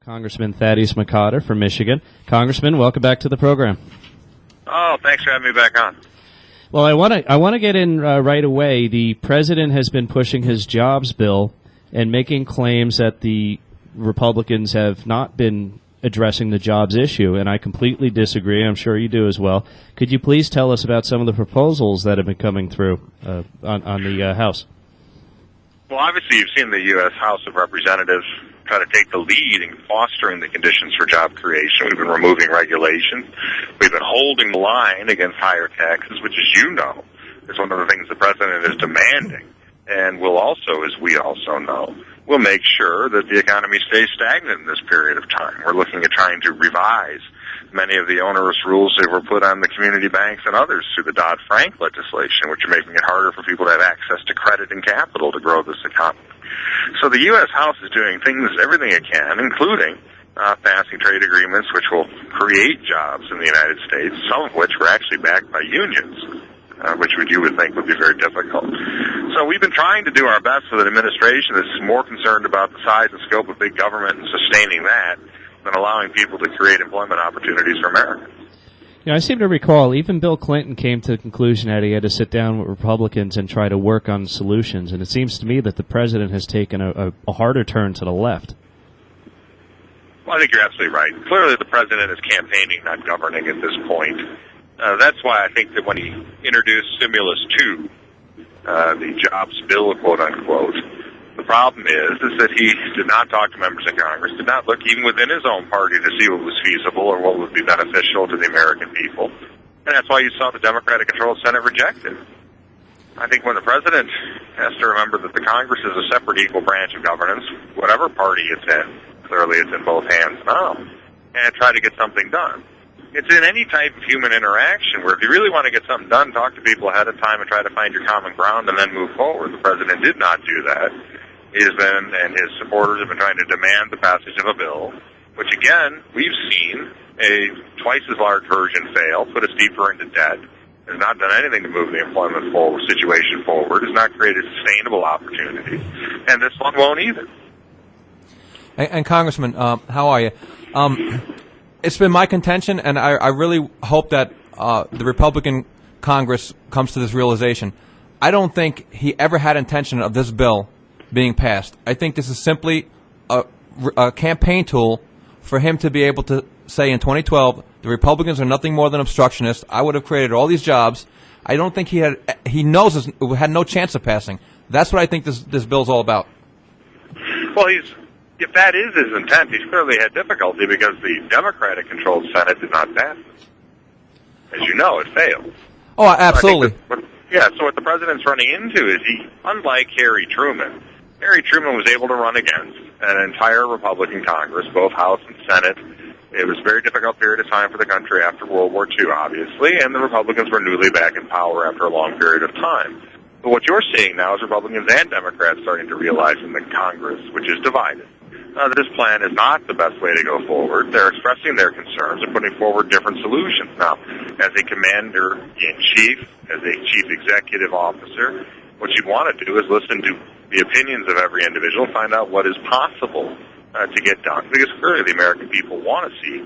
Congressman Thaddeus McCotter from Michigan. Congressman, welcome back to the program. Oh, thanks for having me back on. Well, I want to get in right away. The president has been pushing his jobs bill and making claims that the Republicans have not been addressing the jobs issue, and I completely disagree. I'm sure you do as well. Could you please tell us about some of the proposals that have been coming through on the House? Well, obviously, you've seen the U.S. House of Representatives try to take the lead in fostering the conditions for job creation. We've been removing regulations. We've been holding the line against higher taxes, which, as you know, is one of the things the president is demanding. And we'll also, as we also know, we'll make sure that the economy stays stagnant in this period of time. We're looking at trying to revise many of the onerous rules that were put on the community banks and others through the Dodd-Frank legislation, which are making it harder for people to have access to credit and capital to grow this economy. So the U.S. House is doing everything it can, including passing trade agreements which will create jobs in the United States, some of which were actually backed by unions, which you would think would be very difficult. So we've been trying to do our best with an administration that's more concerned about the size and scope of big government and sustaining that than allowing people to create employment opportunities for Americans. Yeah, I seem to recall even Bill Clinton came to the conclusion that he had to sit down with Republicans and try to work on solutions, and it seems to me that the president has taken a harder turn to the left. Well, I think you're absolutely right. Clearly the president is campaigning, not governing at this point. That's why I think that when he introduced Stimulus 2, the jobs bill, quote-unquote, the problem is that he did not talk to members of Congress, did not look even within his own party to see what was feasible or what would be beneficial to the American people. And that's why you saw the Democratic-controlled Senate reject it. I think when the president has to remember that the Congress is a separate equal branch of governance, whatever party it's in, clearly it's in both hands now, and try to get something done. It's in any type of human interaction where if you really want to get something done, talk to people ahead of time and try to find your common ground and then move forward. The president did not do that. He has been, and his supporters have been trying to demand the passage of a bill, which again, we've seen a twice as large version fail, put us deeper into debt, has not done anything to move the employment situation forward, has not created sustainable opportunities, and this one won't either. And Congressman, how are you? It's been my contention, and I really hope that the Republican Congress comes to this realization. I don't think he ever had intention of this bill being passed. I think this is simply a campaign tool for him to be able to say in 2012, the Republicans are nothing more than obstructionists. I would have created all these jobs. I don't think he knows it had no chance of passing. That's what I think this bill's all about. Well, if that is his intent, he's clearly had difficulty because the Democratic-controlled Senate did not pass it. As you know, it failed. Oh, absolutely. So what the president's running into is unlike Harry Truman was able to run against an entire Republican Congress, both House and Senate. It was a very difficult period of time for the country after World War II, obviously, and the Republicans were newly back in power after a long period of time. But what you're seeing now is Republicans and Democrats starting to realize in the Congress, which is divided, that this plan is not the best way to go forward. They're expressing their concerns and putting forward different solutions. Now, as a commander-in-chief, as a chief executive officer, what you want to do is listen to the opinions of every individual, find out what is possible to get done, because clearly the American people want to see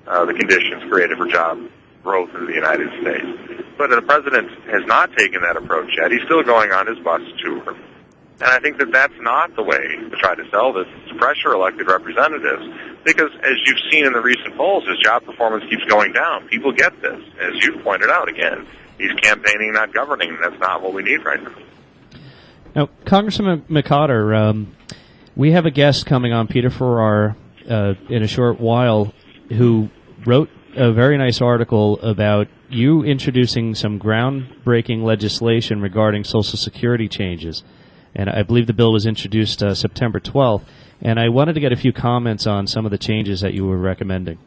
the conditions created for job growth in the United States. But the president has not taken that approach yet. He's still going on his bus tour. And I think that that's not the way to try to sell this, to pressure elected representatives, because as you've seen in the recent polls, his job performance keeps going down. People get this. As you've pointed out again, he's campaigning, not governing, and that's not what we need right now. Now, Congressman McCotter, we have a guest coming on, Peter Farrar, in a short while, who wrote a very nice article about you introducing some groundbreaking legislation regarding Social Security changes. And I believe the bill was introduced September 12th. And I wanted to get a few comments on some of the changes that you were recommending.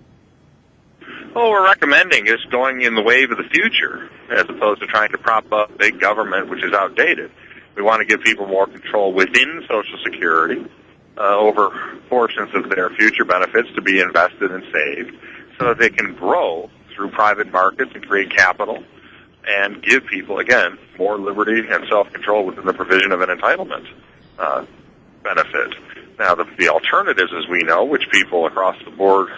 What we're recommending is going in the wave of the future, as opposed to trying to prop up big government, which is outdated. We want to give people more control within Social Security over portions of their future benefits to be invested and saved so that they can grow through private markets and create capital and give people, again, more liberty and self-control within the provision of an entitlement benefit. Now, the alternatives, as we know, which people across the board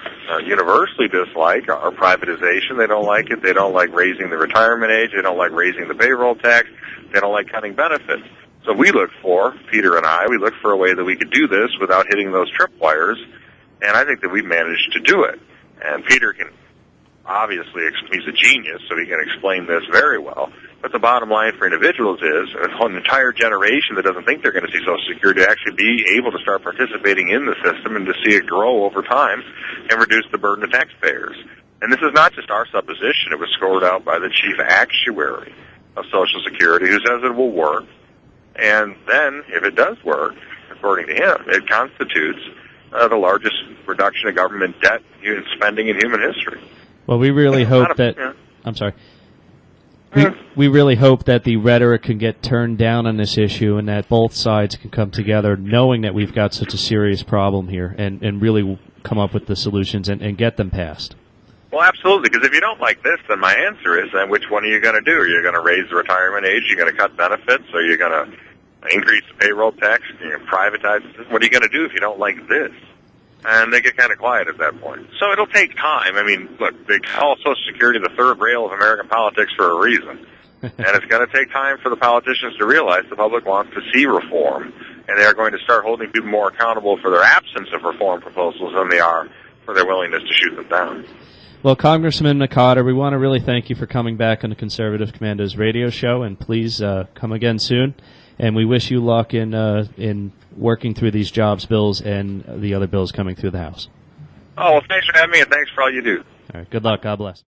universally dislike, are privatization. They don't like it. They don't like raising the retirement age. They don't like raising the payroll tax. They don't like cutting benefits. So we look for, Peter and I, we look for a way that we could do this without hitting those tripwires, and I think that we've managed to do it. And Peter can, obviously, he's a genius, so he can explain this very well. But the bottom line for individuals is an entire generation that doesn't think they're going to see Social Security to actually be able to start participating in the system and to see it grow over time and reduce the burden of taxpayers. And this is not just our supposition. It was scored out by the chief actuary of Social Security, who says it will work. And then, if it does work, according to him, it constitutes the largest reduction of government debt and spending in human history. Well, we really hope that... I'm sorry. We really hope that the rhetoric can get turned down on this issue and that both sides can come together knowing that we've got such a serious problem here and really come up with the solutions and get them passed. Well, absolutely, because if you don't like this, then my answer is, then which one are you going to do? Are you going to raise the retirement age? Are you going to cut benefits? Are you going to increase the payroll tax? Are you going to privatize this? What are you going to do if you don't like this? And they get kind of quiet at that point. So it'll take time. I mean, look, they call Social Security the third rail of American politics for a reason. And it's going to take time for the politicians to realize the public wants to see reform, and they are going to start holding people more accountable for their absence of reform proposals than they are for their willingness to shoot them down. Well, Congressman McCotter, we want to really thank you for coming back on the Conservative Commandos radio show, and please come again soon. And we wish you luck in working through these jobs bills and the other bills coming through the House. Oh, well, thanks for having me, and thanks for all you do. All right, good luck. God bless.